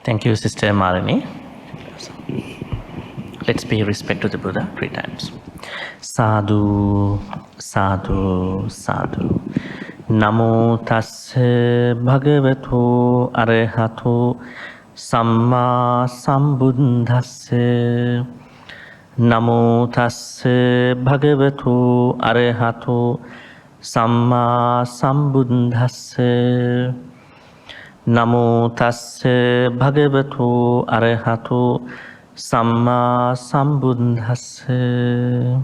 Thank you, Sister Malini. Let's pay respect to the Buddha 3 times. Sadhu, sadhu, sadhu. Namo tassa bhagavato arahato samma sambuddhassa. Namo tassa bhagavato arahato samma sambuddhassa. Namo tassa bhagavato arahato samma sambuddhassa.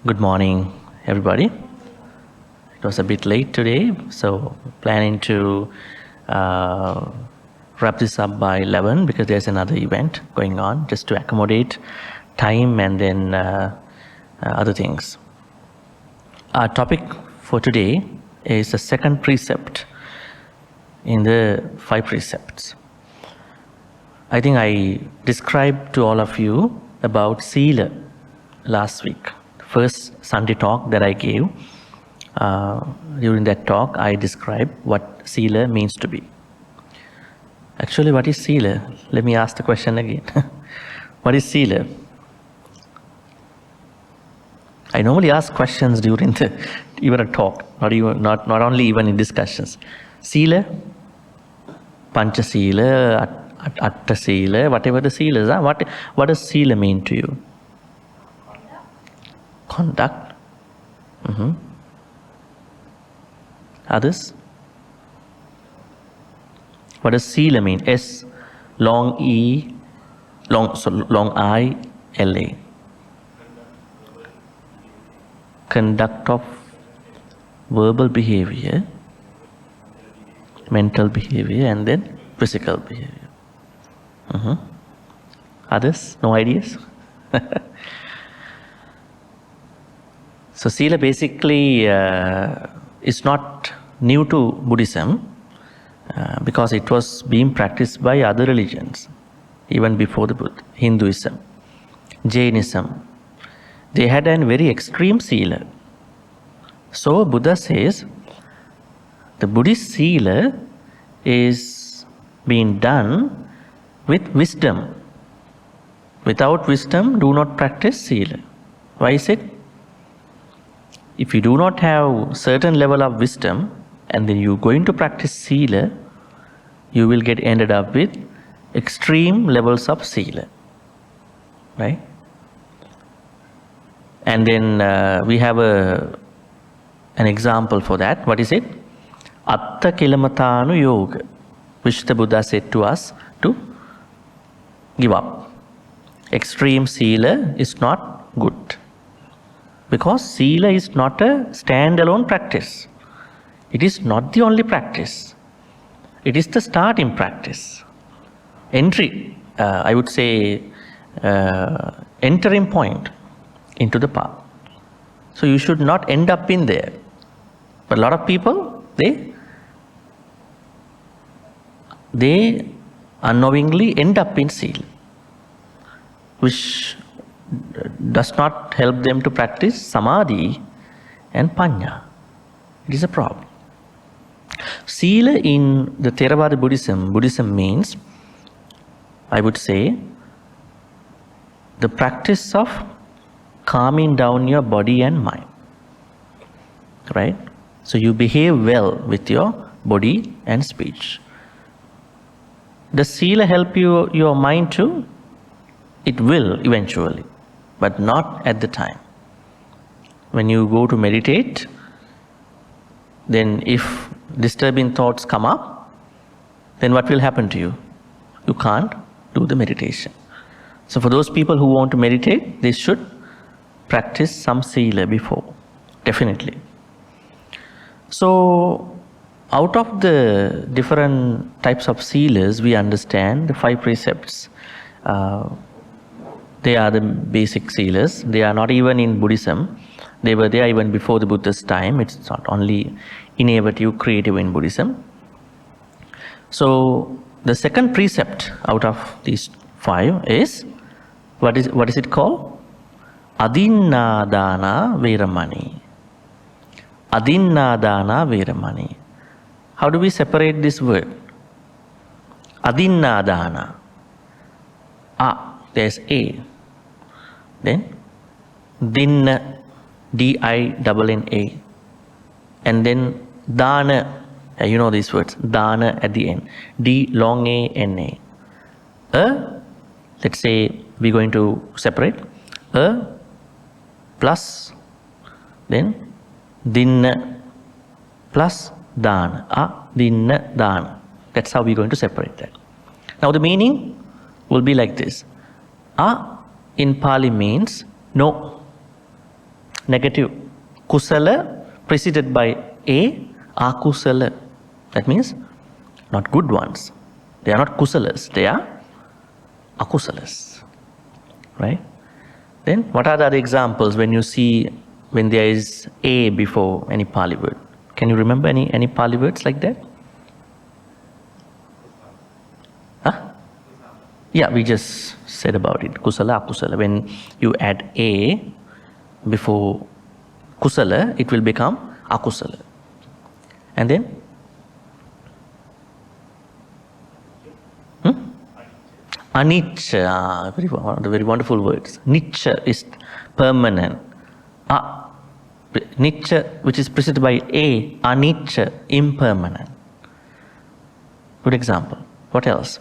Good morning, everybody. It was a bit late today, so planning to wrap this up by 11 because there's another event going on, just to accommodate time and then other things. Our topic for today is the second precept in the 5 precepts. I think I described to all of you about Sila last week. First Sunday talk that I gave. During that talk, I described what Sila means to be. Actually, what is Sila? Let me ask the question again. What is Sila? I normally ask questions during even a talk, not only even in discussions. Sila, Pancha Sila, Atta Sila, whatever the Silas are. What does Sila mean to you? Conduct. Others? What does Sila mean? S, long E, long I, L-A. Conduct of verbal behavior, mental behavior, and then physical behavior. Others? No ideas? So Sila basically is not new to Buddhism because it was being practiced by other religions even before the Buddha. Hinduism, Jainism, they had a very extreme Sila. So Buddha says the Buddhist Sila is being done with wisdom. Without wisdom, do not practice Sila. Why is it? If you do not have certain level of wisdom and then you're going to practice Sila, you will get ended up with extreme levels of Sila. Right? And then we have an example for that. What is it? Atta Kilamatanu Yoga, which the Buddha said to us to give up. Extreme Sila is not good. Because Sila is not a standalone practice. It is not the only practice. It is the starting practice. Entry, I would say, entering point into the path. So you should not end up in there. But a lot of people, they unknowingly end up in Sila, which does not help them to practice Samadhi and Panya. It is a problem. Sila in the Theravada Buddhism means, I would say, the practice of calming down your body and mind. Right? So you behave well with your body and speech. Does Sila help your mind too? It will eventually, but not at the time. When you go to meditate, then if disturbing thoughts come up, then what will happen to you? You can't do the meditation. So for those people who want to meditate, they should practice some Sila before, definitely. So out of the different types of Silas, we understand the 5 precepts. They are the basic Silas. They are not even in Buddhism. They were there even before the Buddha's time. It's not only innovative, creative in Buddhism. So the second precept out of these 5 is, what is it called? Adinnadana Veramani. Adinnadana Veramani. how do we separate this word? Adinnadana. There's A. Then Dinna, D-I-N-N-A. And then Dana, you know these words, Dana at the end. D long A-N-A. Let's say we're going to separate. Plus, then Dinna plus Dana. Dinna, Dana. That's how we're going to separate that. Now the meaning will be like this. In Pali means no, negative. Kusala preceded by akusala. That means not good ones. They are not kusalas, they are akusalas. Right? Then what are the other examples when you see when there is A before any Pali word? Can you remember any Pali words like that? Yeah, we just said about it. Kusala, akusala. When you add A before kusala, it will become akusala. And then? Anicca, very wonderful words. Nicca is permanent. Nicca, which is preceded by A, anicca, impermanent. Good example. What else?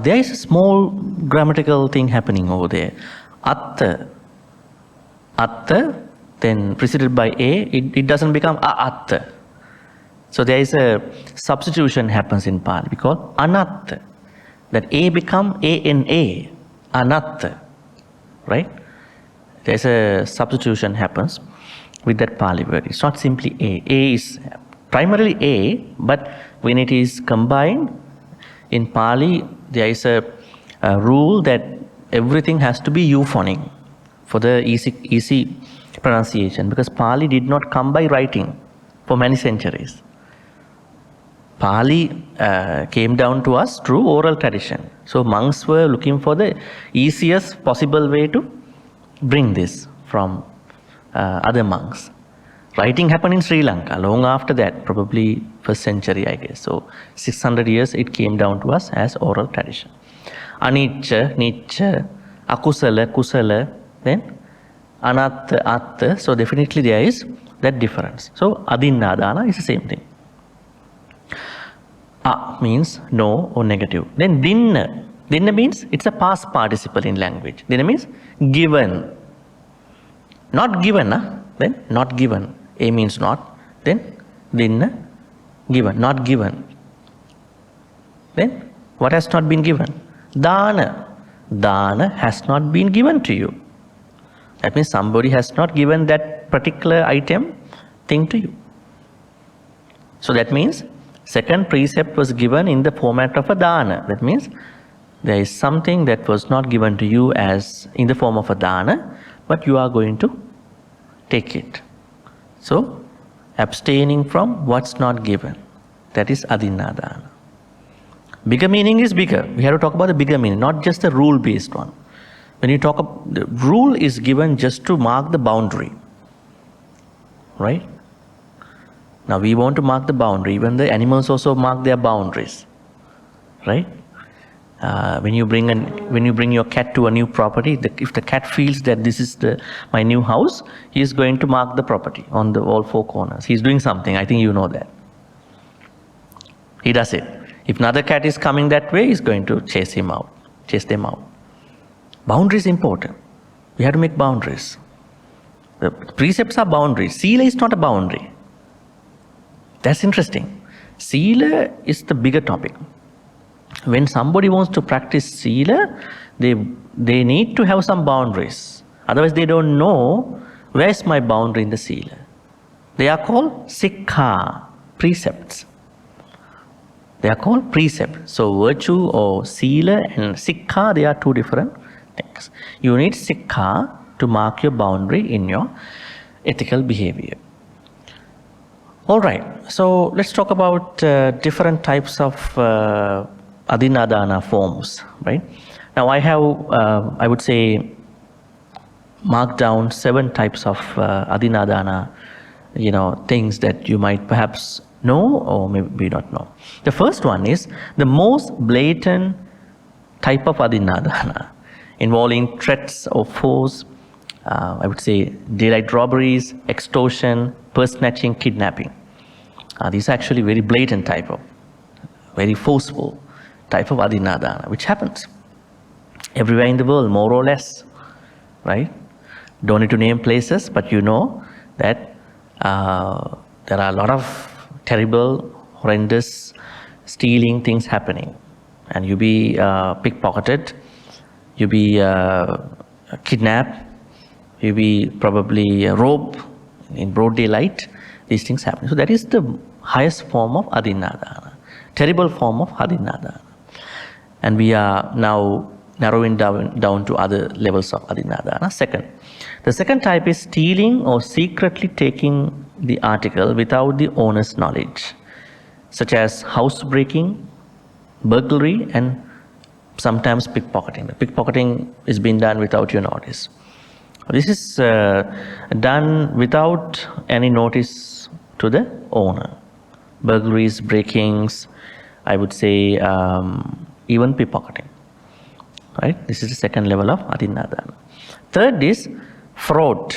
There is a small grammatical thing happening over there. Atta, then preceded by A, it doesn't become atta. So there is a substitution happens in Pali. We call anatta. That A become A-N-A, anatta. Right? There's a substitution happens with that Pali word. It's not simply A. A is primarily A, but when it is combined, in Pali, there is a rule that everything has to be euphonic for the easy pronunciation, because Pali did not come by writing for many centuries. Pali came down to us through oral tradition. So monks were looking for the easiest possible way to bring this from other monks. Writing happened in Sri Lanka long after that, probably first century, I guess. So 600 years it came down to us as oral tradition. Anicca, nicca, akusala, kusala, then anatta, atta. So definitely there is that difference. So adinnadana is the same thing. Means no or negative. Then dinna. Dinna means it's a past participle in language. Dinna means given. Not given, then not given. A means not, then dinna, given, not given. Then what has not been given? Dana. Dana has not been given to you. That means somebody has not given that particular item, thing to you. So that means second precept was given in the format of a dana. That means there is something that was not given to you as in the form of a dana, but you are going to take it. So, abstaining from what's not given. That is adinnadana. Bigger meaning is bigger. We have to talk about the bigger meaning, not just the rule-based one. When you talk about the rule is given just to mark the boundary. Right? Now we want to mark the boundary. Even the animals also mark their boundaries. Right? When you bring your cat to a new property, if the cat feels that this is my new house, he is going to mark the property on all four corners. He is doing something. I think you know that. He does it. If another cat is coming that way, he is going to chase them out. Boundary is important. We have to make boundaries. The precepts are boundaries. Sila is not a boundary. That's interesting. Sila is the bigger topic. When somebody wants to practice sila, they need to have some boundaries. Otherwise they don't know where is my boundary in the sila. They are called sikkha, precepts. They are called precepts. So virtue or sila and sikkha, they are two different things. You need sikkha to mark your boundary in your ethical behavior. Alright, so let's talk about different types of adinnadana forms, right? Now I have, I would say, marked down 7 types of adinnadana things that you might perhaps know or maybe not know. The first one is the most blatant type of Adinnadana, involving threats of force, I would say daylight robberies, extortion, purse snatching, kidnapping. These are actually very blatant type of, very forceful type of Adinnadana, which happens everywhere in the world, more or less, right? Don't need to name places, but you know that there are a lot of terrible, horrendous, stealing things happening. And you be pickpocketed, you be kidnapped, you be probably robbed in broad daylight. These things happen. So that is the highest form of Adinnadana, terrible form of Adinnadana. And we are now narrowing down to other levels of Adinnadana. The second type is stealing or secretly taking the article without the owner's knowledge, such as housebreaking, burglary, and sometimes pickpocketing. The pickpocketing is being done without your notice. This is done without any notice to the owner. Burglaries, breakings, I would say even pickpocketing. Right? This is the second level of Adinnadana. Third is fraud,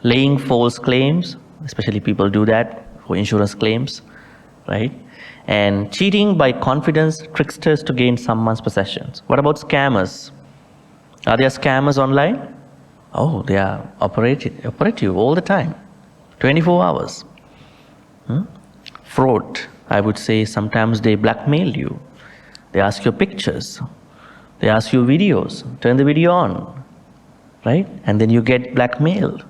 laying false claims, especially people do that for insurance claims, right? And cheating by confidence tricksters to gain someone's possessions. What about scammers? Are there scammers online? Oh, they are operative all the time, 24 hours. Fraud, I would say sometimes they blackmail you. They ask your pictures. They ask you videos. Turn the video on, right? And then you get blackmailed.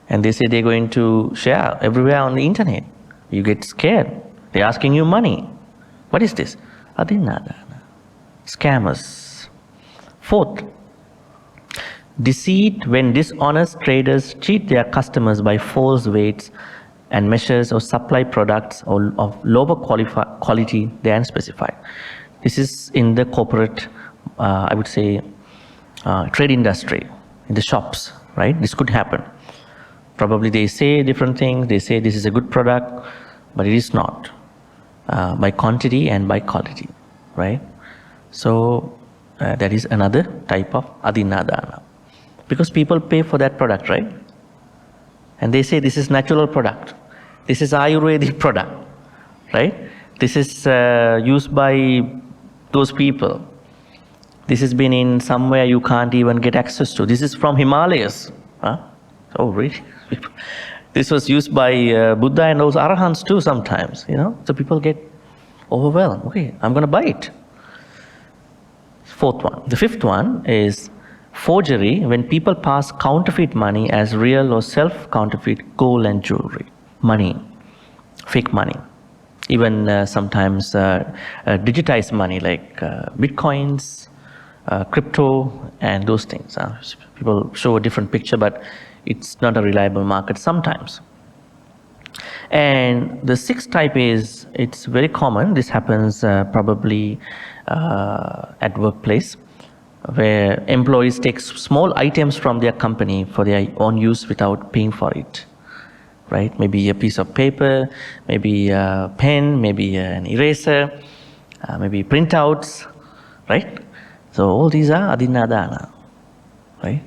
And they say they're going to share everywhere on the internet. You get scared. They're asking you money. What is this? Adinnadana. Scammers. Fourth, deceit when dishonest traders cheat their customers by false weights and measures or supply products of lower quality than specified. This is in the corporate, I would say, trade industry, in the shops, right? This could happen. Probably they say different things. They say this is a good product, but it is not, by quantity and by quality, right? So that is another type of Adinnadana. Because people pay for that product, right? And they say this is natural product. This is Ayurvedic product, right? This is used by those people. This has been in somewhere you can't even get access to. This is from Himalayas. Huh? Oh, really? This was used by Buddha and those arahants too sometimes, So people get overwhelmed. Okay, I'm going to buy it. Fourth one. The fifth one is forgery, when people pass counterfeit money as real or self-counterfeit gold and jewelry. Money, fake money. Even sometimes digitized money like bitcoins, crypto, and those things. People show a different picture, but it's not a reliable market sometimes. And the sixth type is, it's very common. This happens probably at workplace, where employees take small items from their company for their own use without paying for it, right? Maybe a piece of paper, maybe a pen, maybe an eraser, maybe printouts, right? So all these are Adinnadana, right?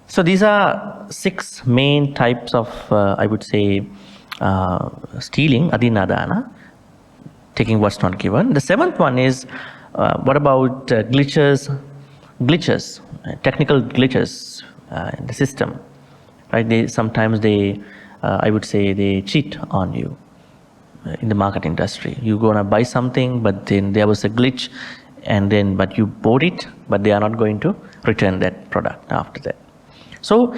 So these are 6 main types of, I would say, stealing, Adinnadana, taking what's not given. The 7th one is, what about glitches, technical glitches in the system, right? Sometimes I would say they cheat on you in the market industry. You're gonna buy something, but then there was a glitch, but you bought it, but they are not going to return that product after that. So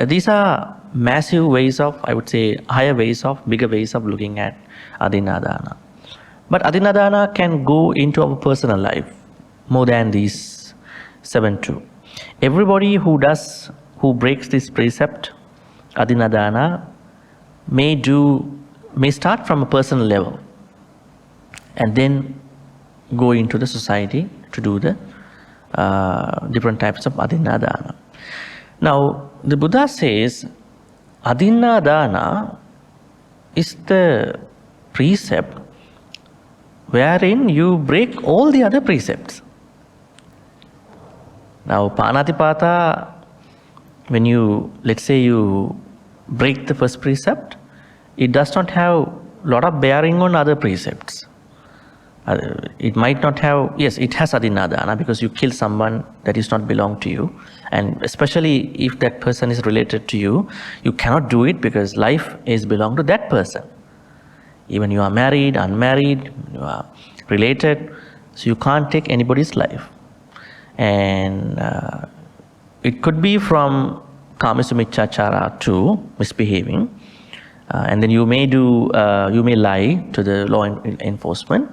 these are massive ways of, I would say, bigger ways of looking at Adinnadana. But Adinnadana can go into our personal life more than these 7 too. Everybody who breaks this precept, Adinnadana, may start from a personal level and then go into the society to do the different types of Adinnadana. Now, the Buddha says, Adinnadana is the precept wherein you break all the other precepts. Now, Panatipata, when you, let's say you break the first precept, it does not have a lot of bearing on other precepts. It might not have, yes, it has Adinnadana because you kill someone that is not belong to you. And especially if that person is related to you, you cannot do it because life is belong to that person. Even you are married, unmarried, you are related, so you can't take anybody's life. And it could be from Kamasumichachara to misbehaving. And then you may lie to the law enforcement,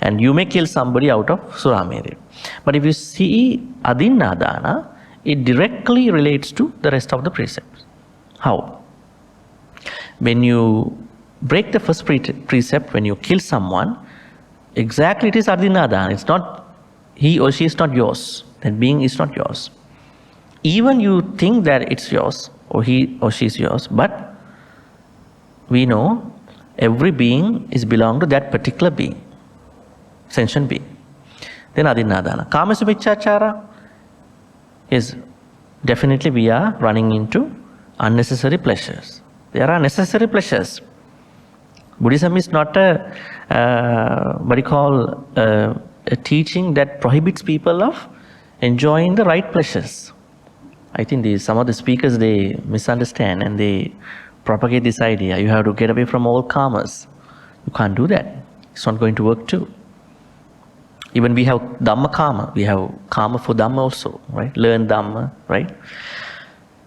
and you may kill somebody out of Surameri. But if you see Adinnadana, it directly relates to the rest of the precepts. How? When you break the first precept, when you kill someone, exactly it is Adinnadana. It's not, he or she is not yours. That being is not yours. Even you think that it's yours, or he or she is yours, but we know every being is belong to that particular being, sentient being. Then Adinnadana. Kamasumichachara is definitely we are running into unnecessary pleasures. There are necessary pleasures. Buddhism is not a teaching that prohibits people of enjoying the right pleasures. I think some of the speakers, they misunderstand and they propagate this idea. You have to get away from all karmas. You can't do that. It's not going to work too. Even we have Dhamma karma. We have karma for Dhamma also, right? Learn Dhamma, right?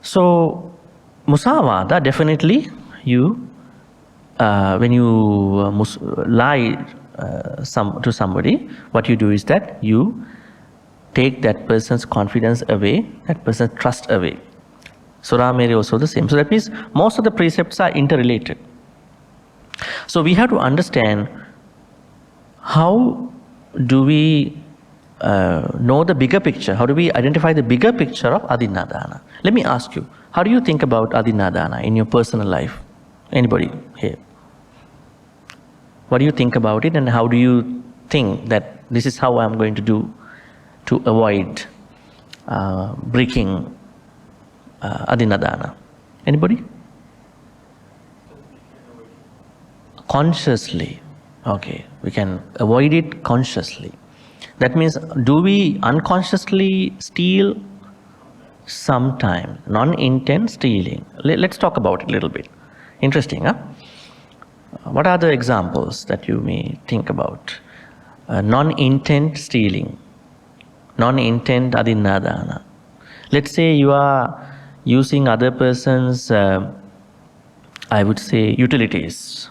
So, Musavada, definitely when you lie to somebody, what you do is that you take that person's confidence away, that person's trust away. Surameri also the same. So that means most of the precepts are interrelated. So we have to understand how do we know the bigger picture? How do we identify the bigger picture of Adinnadana? Let me ask you, how do you think about Adinnadana in your personal life? Anybody here? What do you think about it, and how do you think that this is how I'm going to do to avoid breaking Adinnadana? Anybody? Consciously. Okay, we can avoid it consciously. That means, do we unconsciously steal? Sometimes. Non-intent stealing. Let's talk about it a little bit. Interesting, huh? What are the examples that you may think about? Non-intent stealing. Non-intent Adinnadana. Let's say you are using other person's, I would say, utilities,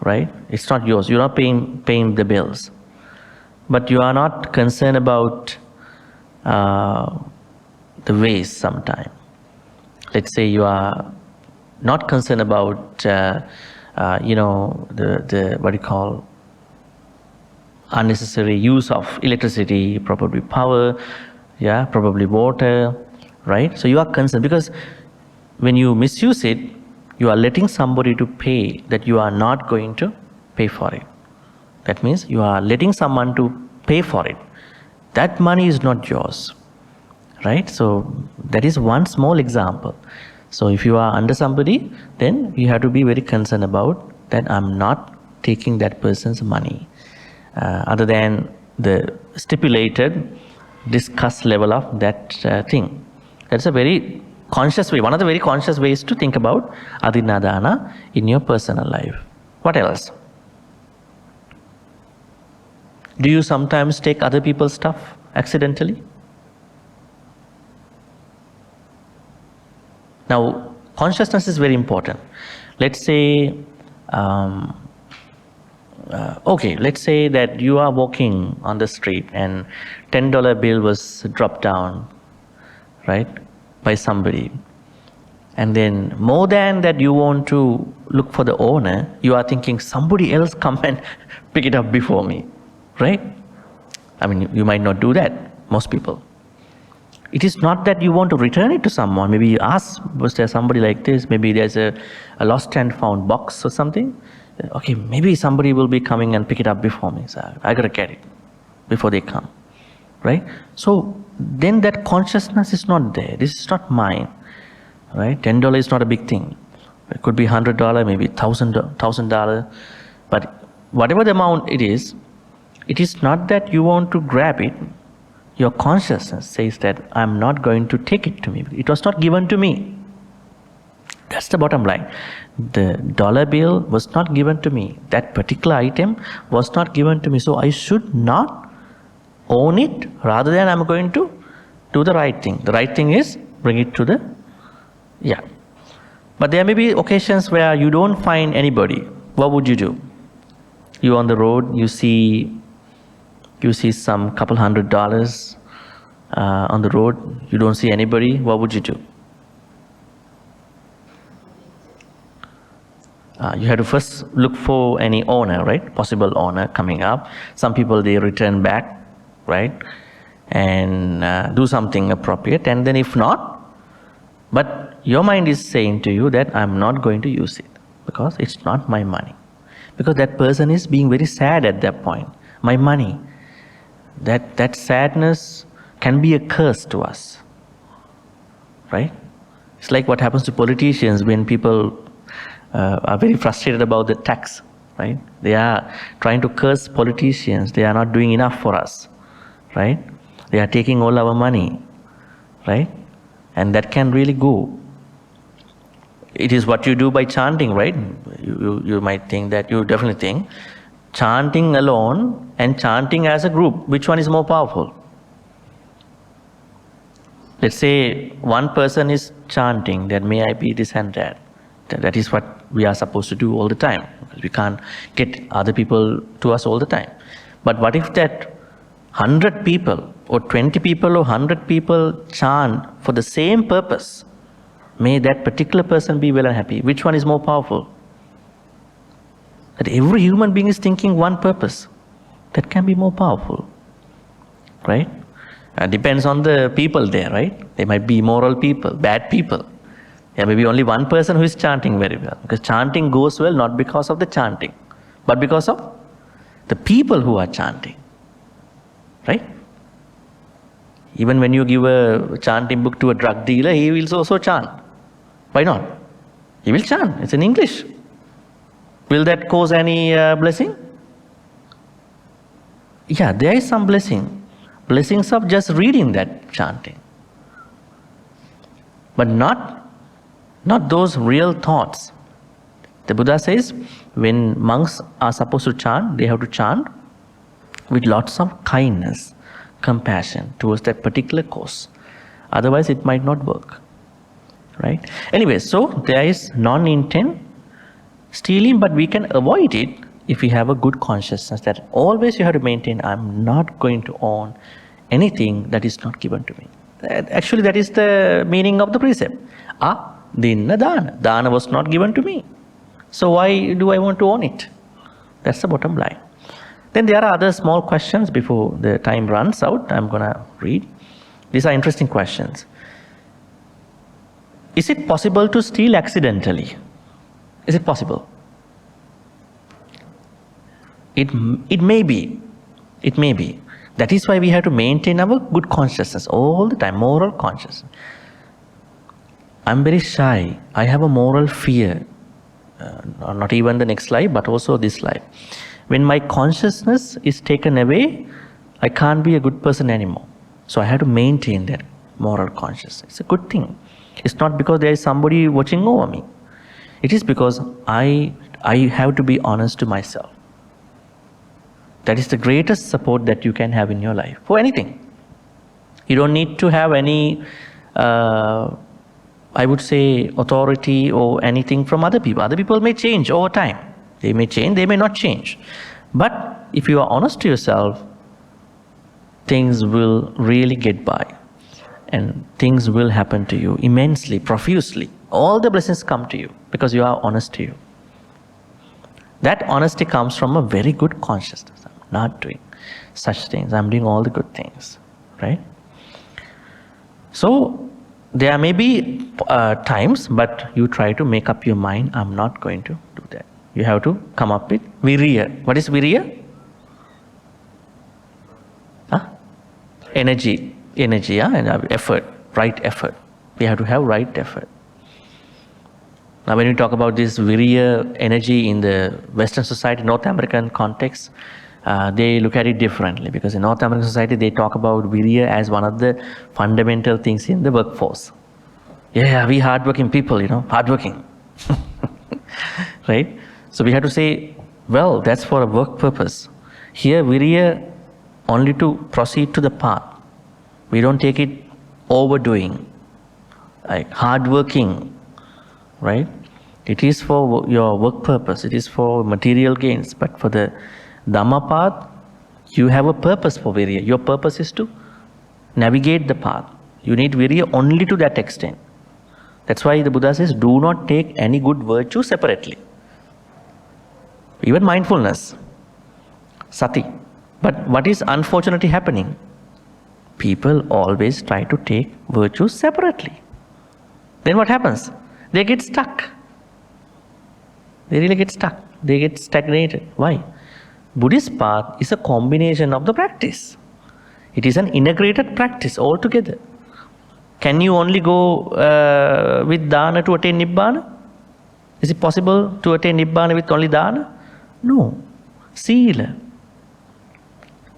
right? It's not yours. You're not paying the bills. But you are not concerned about the waste sometime. Let's say you are not concerned about, the what do you call, unnecessary use of electricity, probably power, yeah, probably water, right? So you are concerned because when you misuse it, you are letting somebody to pay that you are not going to pay for it. That means you are letting someone to pay for it. That money is not yours, right? So that is one small example. So if you are under somebody, then you have to be very concerned about that I'm not taking that person's money. Other than the stipulated, discussed level of that thing. That's a very conscious way. One of the very conscious ways to think about Adinnadana in your personal life. What else? Do you sometimes take other people's stuff accidentally? Now, consciousness is very important. Let's say, let's say that you are walking on the street and $10 bill was dropped down, right, by somebody. And then more than that you want to look for the owner, you are thinking somebody else come and pick it up before me, right? I mean, you might not do that, most people. It is not that you want to return it to someone. Maybe you ask, was there somebody like this? Maybe there's a lost and found box or something. Okay, maybe somebody will be coming and pick it up before me. So I gotta get it before they come, right? So then that consciousness is not there. This is not mine, right? $10 is not a big thing. It could be $100, maybe $1,000, but whatever the amount it is not that you want to grab it. Your consciousness says that I'm not going to take it to me. It was not given to me. That's the bottom line. The dollar bill was not given to me. That particular item was not given to me. So I should not own it, rather than I'm going to do the right thing. The right thing is bring it to the, yeah. But there may be occasions where you don't find anybody. What would you do? You're on the road, you see some couple $100 on the road, you don't see anybody, what would you do? You have to first look for any owner, right? Possible owner coming up. Some people, they return back, right? And do something appropriate. And then if not, but your mind is saying to you that I'm not going to use it because it's not my money. Because that person is being very sad at that point. My money. That sadness can be a curse to us, right? It's like what happens to politicians when people are very frustrated about the tax, right? They are trying to curse politicians. They are not doing enough for us, right? They are taking all our money, right? And that can really go. It is what you do by chanting, right? You might think that, you definitely think, chanting alone and chanting as a group, which one is more powerful? Let's say one person is chanting that may I be this and that. That is what we are supposed to do all the time. We can't get other people to us all the time. But what if that 100 people or 20 people or 100 people chant for the same purpose? May that particular person be well and happy. Which one is more powerful? That every human being is thinking one purpose. That can be more powerful, right? Depends on the people there, right? There might be immoral people, bad people. There may be only one person who is chanting very well. Because chanting goes well not because of the chanting, but because of the people who are chanting, right? Even when you give a chanting book to a drug dealer, he will also chant. Why not? He will chant. It's in English. Will that cause any blessing? Yeah, there is some blessing. Blessings of just reading that chanting. But not those real thoughts. The Buddha says, when monks are supposed to chant, they have to chant with lots of kindness, compassion towards that particular cause. Otherwise, it might not work. Right? Anyway, so there is non-intent stealing, but we can avoid it if we have a good consciousness that always you have to maintain, I'm not going to own anything that is not given to me. Actually, that is the meaning of the precept. Adinnadana. Dana was not given to me. So why do I want to own it? That's the bottom line. Then there are other small questions before the time runs out. I'm going to read. These are interesting questions. Is it possible to steal accidentally? Is it possible? It may be. It may be. That is why we have to maintain our good consciousness all the time, moral consciousness. I'm very shy. I have a moral fear. Not even the next life, but also this life. When my consciousness is taken away, I can't be a good person anymore. So I have to maintain that moral consciousness. It's a good thing. It's not because there is somebody watching over me. It is because I have to be honest to myself. That is the greatest support that you can have in your life for anything. You don't need to have any, I would say, authority or anything from other people. Other people may change over time. They may change, they may not change. But if you are honest to yourself, things will really get by. And things will happen to you immensely, profusely. All the blessings come to you because you are honest to you. That honesty comes from a very good consciousness. I'm not doing such things. I'm doing all the good things, right? So there may be times, but you try to make up your mind, I'm not going to do that. You have to come up with virya. What is virya? Energy, and effort, right effort. We have to have right effort. Now when we talk about this virya energy in the Western society, North American context, they look at it differently, because in North American society they talk about virya as one of the fundamental things in the workforce. Yeah, we hardworking people, hardworking. Right? So we have to say, well, that's for a work purpose. Here virya only to proceed to the path. We don't take it overdoing, like hardworking, right? It is for your work purpose, it is for material gains, but for the Dhamma path, you have a purpose for virya. Your purpose is to navigate the path. You need virya only to that extent. That's why the Buddha says, do not take any good virtue separately. Even mindfulness, sati. But what is unfortunately happening? People always try to take virtues separately. Then what happens? They get stuck. They really get stuck. They get stagnated. Why? Buddhist path is a combination of the practice. It is an integrated practice altogether. Can you only go with dana to attain nibbana? Is it possible to attain nibbana with only dana? No. Sila.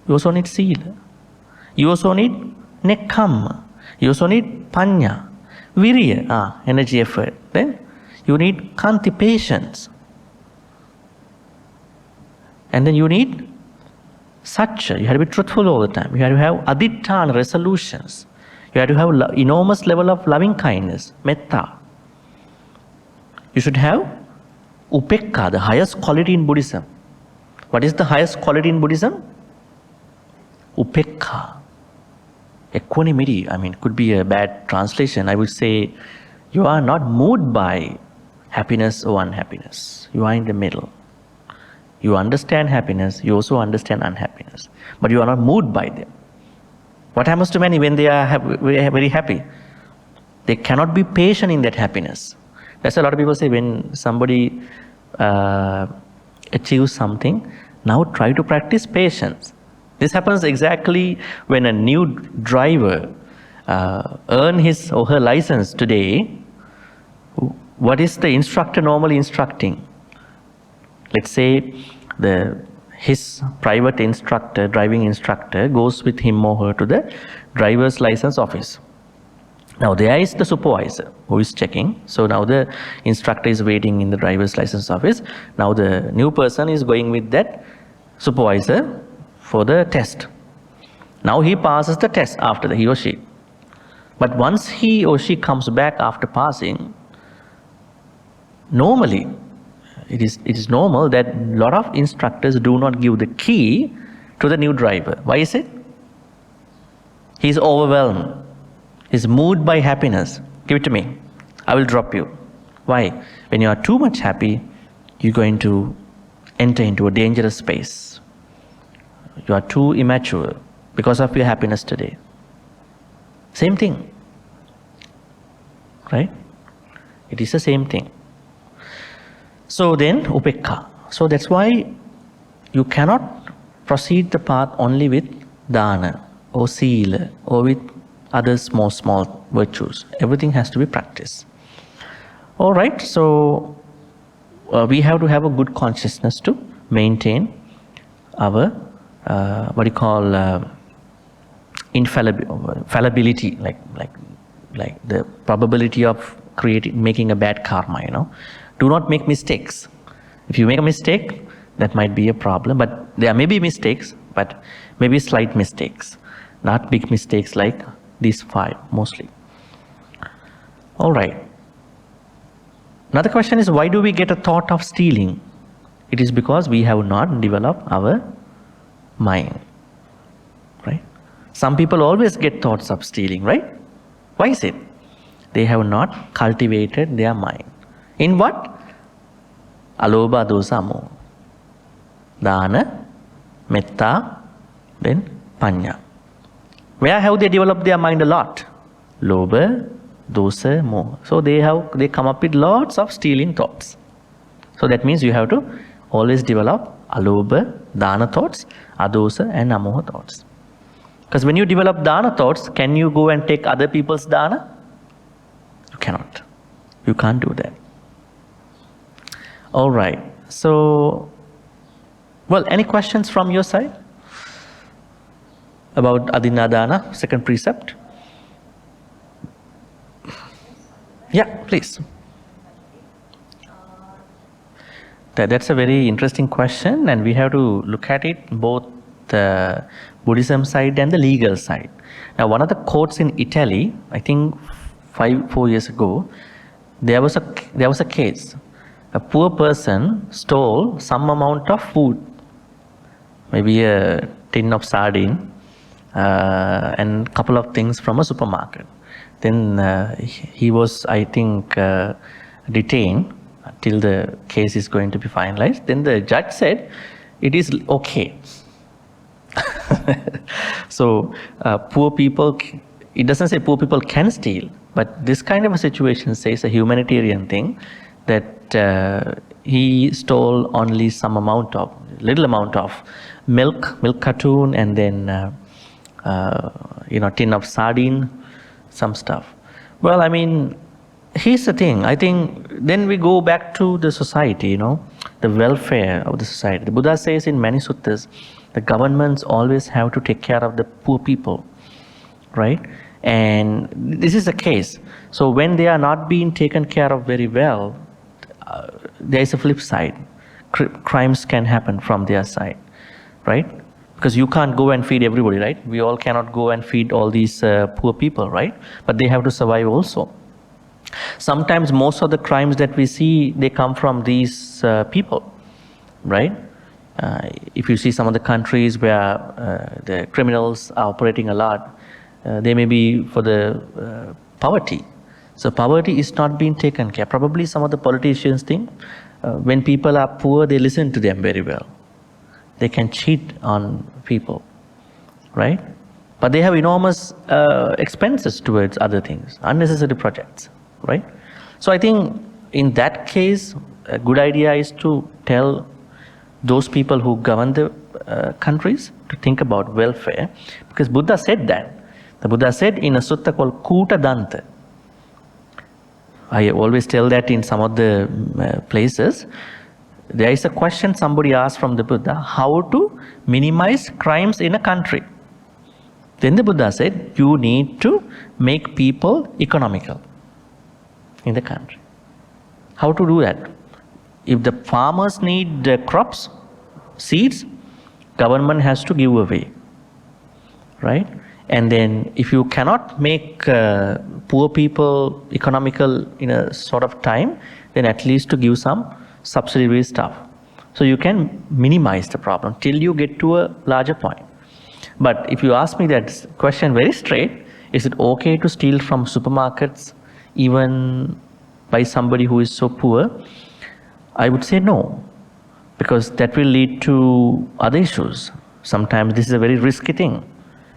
You also need sila. You also need nekkhamma. You also need panya. Virya, energy, effort. Then you need kanti, patience. And then you need satya. You have to be truthful all the time. You have to have adinnadana, resolutions. You have to have enormous level of loving kindness, metta. You should have upekka, the highest quality in Buddhism. What is the highest quality in Buddhism? Upekka. Equanimity. It could be a bad translation. I would say you are not moved by happiness or unhappiness. You are in the middle. You understand happiness, you also understand unhappiness. But you are not moved by them. What happens to many when they are very happy? They cannot be patient in that happiness. That's a lot of people say when somebody achieves something, now try to practice patience. This happens exactly when a new driver earns his or her license today. What is the instructor normally instructing? Let's say his private instructor, driving instructor, goes with him or her to the driver's license office. Now there is the supervisor who is checking. So now the instructor is waiting in the driver's license office. Now the new person is going with that supervisor for the test. Now he passes the test after he or she. But once he or she comes back after passing, normally, it is normal that a lot of instructors do not give the key to the new driver. Why is it? He is overwhelmed. He is moved by happiness. Give it to me. I will drop you. Why? When you are too much happy, you're going to enter into a dangerous space. You are too immature because of your happiness today. Same thing. Right? It is the same thing. So then, upekka. So that's why you cannot proceed the path only with dana or sila or with other small virtues. Everything has to be practiced. Alright, so we have to have a good consciousness to maintain our, infallibility, like the probability of making a bad karma, Do not make mistakes. If you make a mistake, that might be a problem. But there may be mistakes, but maybe slight mistakes. Not big mistakes like these 5, mostly. All right. Another question is, why do we get a thought of stealing? It is because we have not developed our mind. Right? Some people always get thoughts of stealing, right? Why is it? They have not cultivated their mind. In what? Alobha, dosa, moha. Dana, metta, then panya. Where have they developed their mind a lot? Lobha, dosa, moha. So they come up with lots of stealing thoughts. So that means you have to always develop alobha, dana thoughts, adosa and amoha thoughts. Because when you develop dana thoughts, can you go and take other people's dana? You cannot. You can't do that. All right. So, well, any questions from your side about Adinnadana, second precept? Yeah, please. That's a very interesting question, and we have to look at it both the Buddhism side and the legal side. Now, one of the courts in Italy, I think 4 years ago, there was a case. A poor person stole some amount of food, maybe a tin of sardine and a couple of things from a supermarket. Then he was, I think, detained till the case is going to be finalized. Then the judge said, it is okay. So poor people, it doesn't say poor people can steal, but this kind of a situation says a humanitarian thing, that he stole only some amount of, little amount of milk cartoon, and then tin of sardine, some stuff. Well, I mean, here's the thing. I think then we go back to the society, the welfare of the society. The Buddha says in many suttas, the governments always have to take care of the poor people, right? And this is the case. So when they are not being taken care of very well, there is a flip side. Crimes can happen from their side, right? Because you can't go and feed everybody, right? We all cannot go and feed all these poor people, right? But they have to survive also. Sometimes most of the crimes that we see, they come from these people, right? If you see some of the countries where the criminals are operating a lot, they may be for the poverty. So poverty is not being taken care. Probably some of the politicians think when people are poor, they listen to them very well. They can cheat on people, right? But they have enormous expenses towards other things, unnecessary projects, right? So I think in that case, a good idea is to tell those people who govern the countries to think about welfare, because Buddha said that. The Buddha said in a sutta called Kuta Danta. I always tell that in some of the places. There is a question somebody asked from the Buddha, how to minimize crimes in a country. Then the Buddha said, you need to make people economical in the country. How to do that? If the farmers need crops, seeds, government has to give away, right? And then if you cannot make poor people economical in a sort of time, then at least to give some subsidiary stuff. So you can minimize the problem till you get to a larger point. But if you ask me that question very straight, is it okay to steal from supermarkets even by somebody who is so poor? I would say no, because that will lead to other issues. Sometimes this is a very risky thing.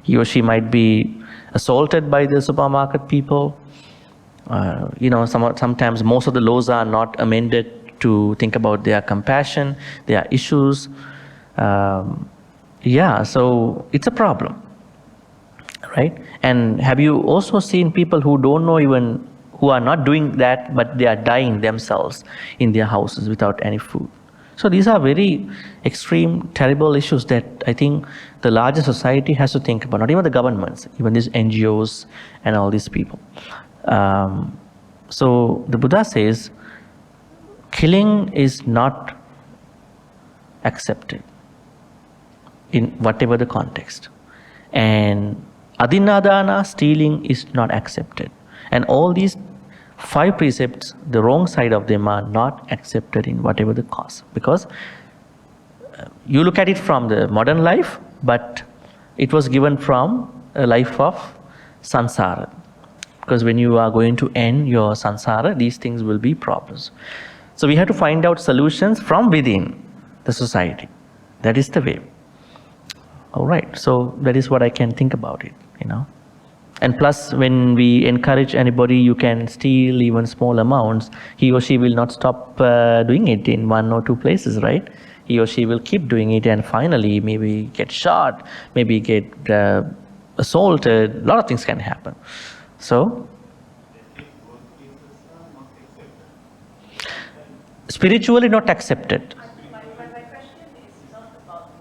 He or she might be assaulted by the supermarket people. Sometimes most of the laws are not amended to think about their compassion, their issues. So it's a problem, right? And have you also seen people who don't know even, who are not doing that, but they are dying themselves in their houses without any food? So these are very extreme, terrible issues that I think the larger society has to think about, not even the governments, even these NGOs and all these people. So the Buddha says, killing is not accepted in whatever the context. And Adinnadana, stealing, is not accepted. And all these 5 precepts, the wrong side of them are not accepted in whatever the cause. Because you look at it from the modern life, but it was given from a life of samsara. Because when you are going to end your samsara, these things will be problems. So we have to find out solutions from within the society. That is the way. All right. So that is what I can think about it, And plus, when we encourage anybody, you can steal even small amounts, he or she will not stop doing it in 1 or 2 places, right? He or she will keep doing it, and finally maybe get shot, maybe get assaulted. A lot of things can happen. So, spiritually not accepted. My question is not about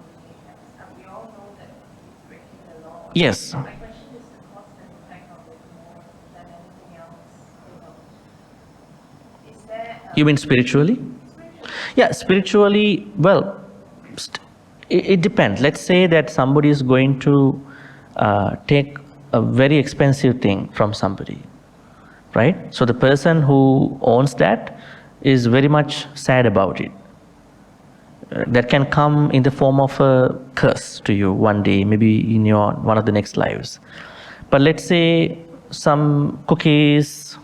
we all know that it's breaking the law. Yes. My question is the cause and effect of it more than anything else. Is there? You mean spiritually? Yeah, spiritually, well, it depends. Let's say that somebody is going to take a very expensive thing from somebody, right? So the person who owns that is very much sad about it. That can come in the form of a curse to you one day, maybe in your one of the next lives. But let's say some cookies,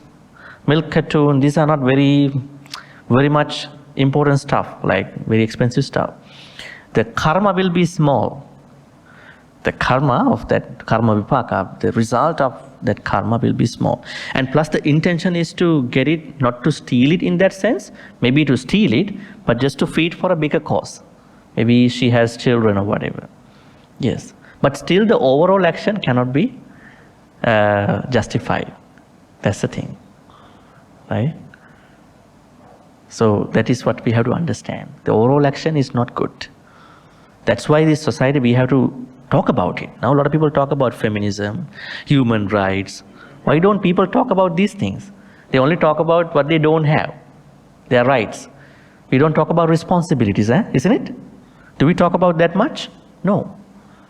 milk cartoon, these are not very much important stuff, like very expensive stuff. The karma will be small. The karma of that karma vipaka, the result of that karma will be small. And plus the intention is to get it, not to steal it in that sense, maybe to steal it, but just to feed for a bigger cause. Maybe she has children or whatever. Yes. But still the overall action cannot be justified. That's the thing. Right? So that is what we have to understand. The overall action is not good. That's why this society, we have to talk about it. Now a lot of people talk about feminism, human rights. Why don't people talk about these things? They only talk about what they don't have, their rights. We don't talk about responsibilities, isn't it? Do we talk about that much? No.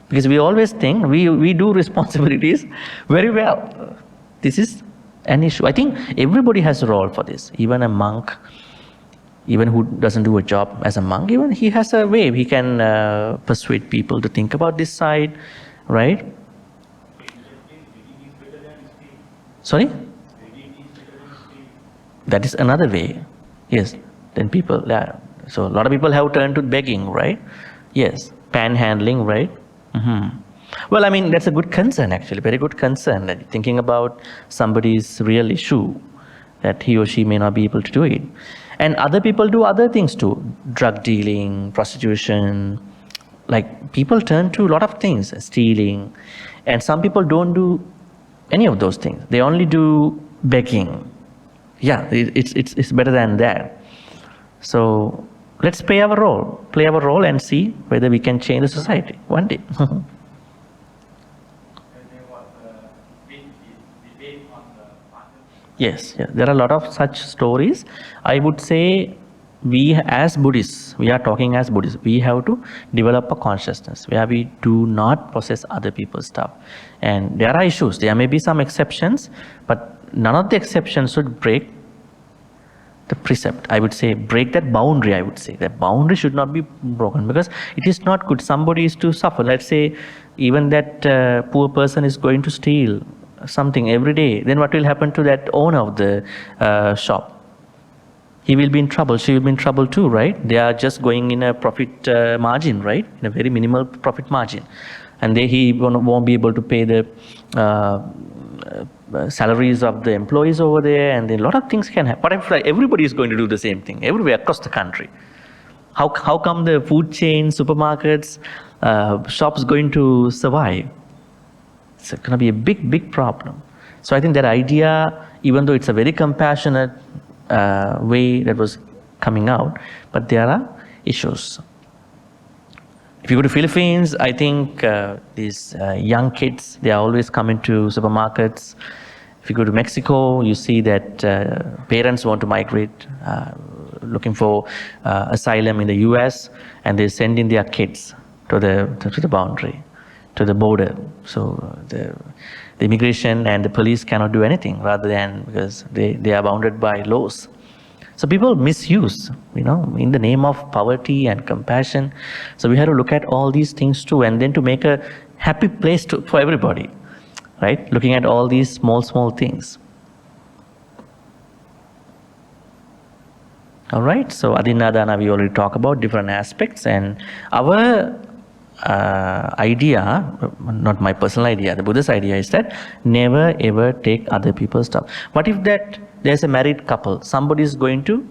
Because we always think we do responsibilities very well. This is an issue. I think everybody has a role for this. Even a monk, even who doesn't do a job as a monk, even he has a way. He can persuade people to think about this side, right? Sorry? That is another way. Yes. Then people, yeah. So a lot of people have turned to begging, right? Yes. Panhandling, right? Mm-hmm. Well, I mean, that's a good concern actually, very good concern, that thinking about somebody's real issue, that he or she may not be able to do it. And other people do other things too, drug dealing, prostitution, like people turn to a lot of things, stealing, and some people don't do any of those things. They only do begging. Yeah, it's better than that. So let's play our role and see whether we can change the society one day. Yes, there are a lot of such stories. I would say we as Buddhists, we are talking as Buddhists, we have to develop a consciousness where we do not possess other people's stuff. And there are issues, there may be some exceptions, but none of the exceptions should break the precept. I would say break that boundary, I would say. That boundary should not be broken because it is not good. Somebody is to suffer. Let's say even that poor person is going to steal something every day, then what will happen to that owner of the shop? He will be in trouble, she will be in trouble too, right? They are just going in a profit margin, right? In a very minimal profit margin. And he won't be able to pay the salaries of the employees over there, and then a lot of things can happen. But if everybody is going to do the same thing, everywhere across the country, how come the food chain, supermarkets, shops going to survive? It's going to be a big problem. So I think that idea, even though it's a very compassionate way that was coming out, but there are issues. If you go to Philippines, I think these young kids, they are always coming to supermarkets. If you go to Mexico, you see that parents want to migrate, looking for asylum in the US, and they send in their kids to the boundary, to the border. So the immigration and the police cannot do anything, rather than because they are bounded by laws. So people misuse, in the name of poverty and compassion. So we have to look at all these things too, and then to make a happy place for everybody, right? Looking at all these small things. All right, so Adinnadana, we already talked about different aspects, and our idea, not my personal idea, the Buddhist idea is that never ever take other people's stuff. What if that there's a married couple, somebody is going to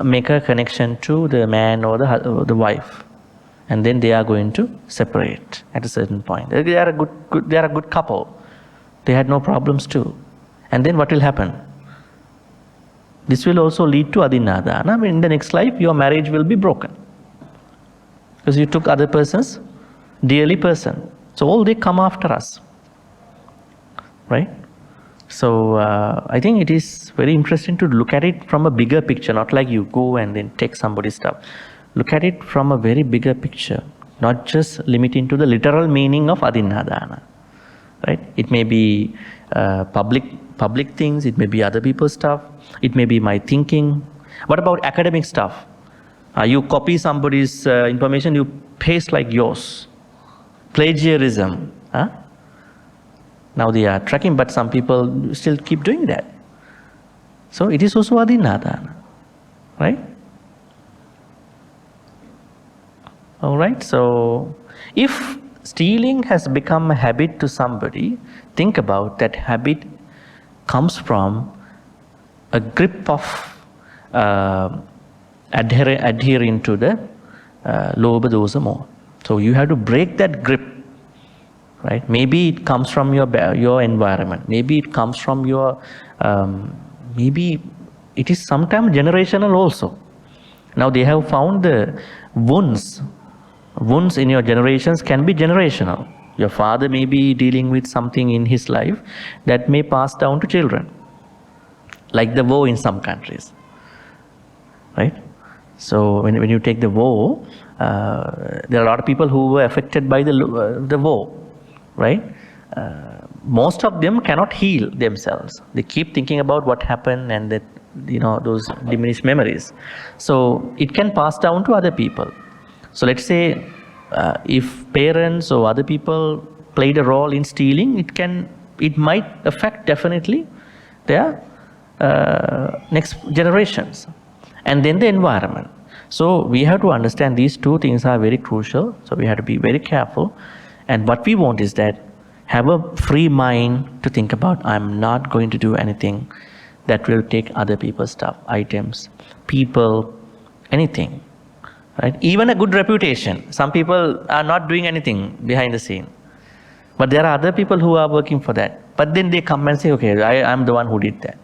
make a connection to the man or the wife, and then they are going to separate at a certain point. They are a good couple. They had no problems too. And then what will happen? This will also lead to Adinnadana. I mean, in the next life, your marriage will be broken. Because you took other person's dearly person. So all they come after us. Right? So I think it is very interesting to look at it from a bigger picture, not like you go and then take somebody's stuff. Look at it from a very bigger picture, not just limiting to the literal meaning of Adinnadana. Right? It may be public things, it may be other people's stuff, it may be my thinking. What about academic stuff? You copy somebody's information, you paste like yours. Plagiarism. Huh? Now they are tracking, but some people still keep doing that. So it is also Adinnadana. Right? Alright, so if stealing has become a habit to somebody, think about that habit comes from a grip of adhering to the lobha dosa moha. So you have to break that grip, right? Maybe it comes from your environment. Maybe it comes from your, maybe it is sometimes generational also. Now they have found the wounds in your generations can be generational. Your father may be dealing with something in his life that may pass down to children, like the woe in some countries, right? So when you take the woe, there are a lot of people who were affected by the woe, right? Most of them cannot heal themselves. They keep thinking about what happened and that, those diminished memories. So it can pass down to other people. So let's say if parents or other people played a role in stealing, it might affect definitely their next generations, and then the environment. So we have to understand these two things are very crucial. So we have to be very careful. And what we want is that have a free mind to think about, I'm not going to do anything that will take other people's stuff, items, people, anything. Right? Even a good reputation. Some people are not doing anything behind the scene. But there are other people who are working for that. But then they come and say, okay, I'm the one who did that.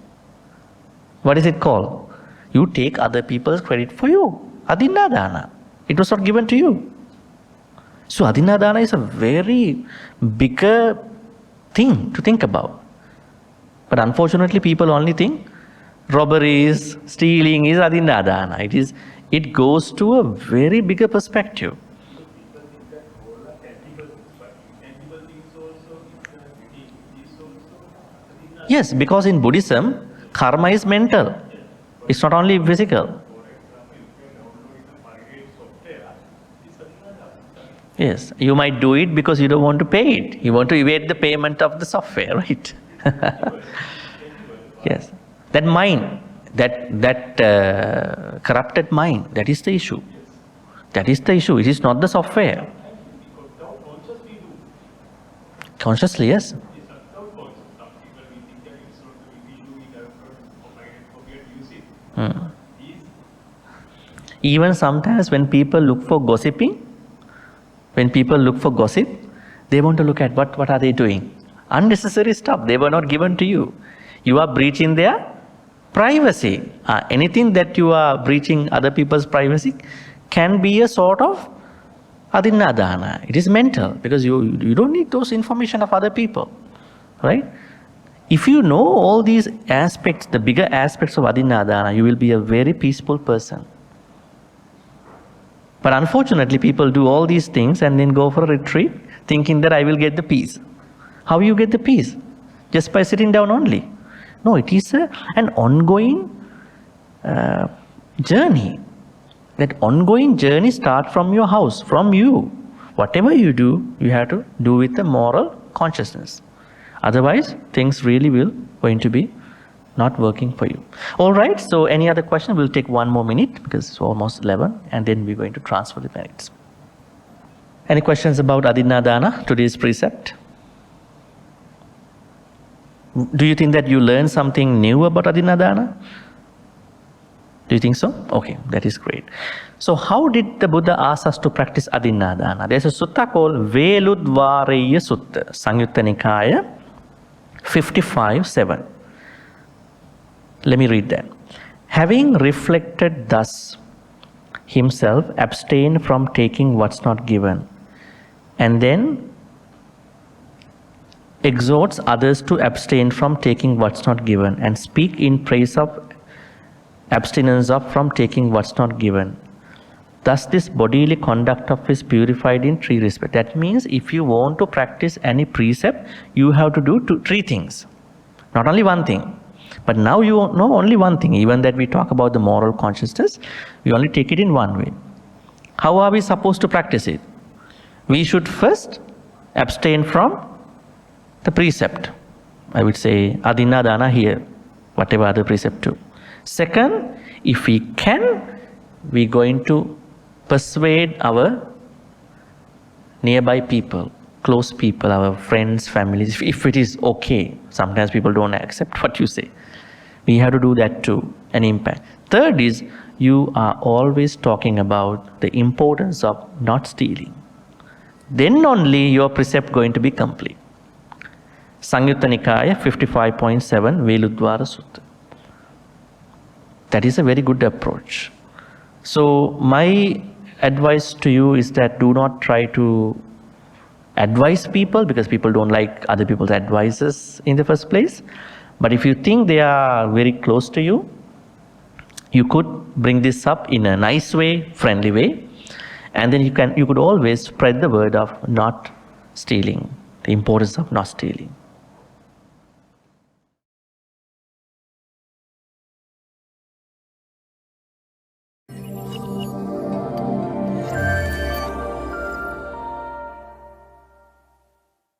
What is it called? You take other people's credit for you. Adinnadana. It was not given to you. So Adinnadana is a very bigger thing to think about. But unfortunately, people only think robberies, stealing is Adinnadana. It goes to a very bigger perspective. Yes, because in Buddhism, karma is mental. It's not only physical. Yes, you might do it because you don't want to pay it. You want to evade the payment of the software, right? Yes, that mind, that corrupted mind, that is the issue. That is the issue. It is not the software. Consciously, yes. Even sometimes when people look for gossiping, they want to look at what are they doing. Unnecessary stuff. They were not given to you. You are breaching their privacy. Anything that you are breaching other people's privacy can be a sort of Adinnadana. It is mental because you don't need those information of other people, right? If you know all these aspects, the bigger aspects of Adinnadana, you will be a very peaceful person. But unfortunately, people do all these things and then go for a retreat thinking that I will get the peace. How you get the peace? Just by sitting down only. No, it is an ongoing journey. That ongoing journey starts from your house, from you. Whatever you do, you have to do with a moral consciousness. Otherwise, things really will going to be not working for you. All right, so any other question? We'll take one more minute because it's almost 11 and then we're going to transfer the minutes. Any questions about Adinnadana, today's precept? Do you think that you learned something new about Adinnadana? Do you think so? Okay, that is great. So how did the Buddha ask us to practice Adinnadana? There's a sutta called Veludvareya Sutta, Sangyutta Nikaya 55:7. Let me read that. Having reflected thus, himself abstained from taking what's not given, and then exhorts others to abstain from taking what's not given, and speak in praise of abstinence from taking what's not given. Thus this bodily conduct of is purified in three respects. That means if you want to practice any precept, you have to do three things. Not only one thing. But now you know only one thing. Even that we talk about the moral consciousness, we only take it in one way. How are we supposed to practice it? We should first abstain from the precept. I would say Adinnadana here, whatever other precept too. Second, if we can, we're going to persuade our nearby people, close people, our friends, families, if it is okay. Sometimes people don't accept what you say. We have to do that too, an impact. Third is, you are always talking about the importance of not stealing. Then only your precept going to be complete. Sangyutta Nikaya 55:7 Veludvara Sutta. That is a very good approach. So my advice to you is that do not try to advise people, because people don't like other people's advices in the first place. But if you think they are very close to you, you could bring this up in a nice way, friendly way, and then you could always spread the word of not stealing, the importance of not stealing.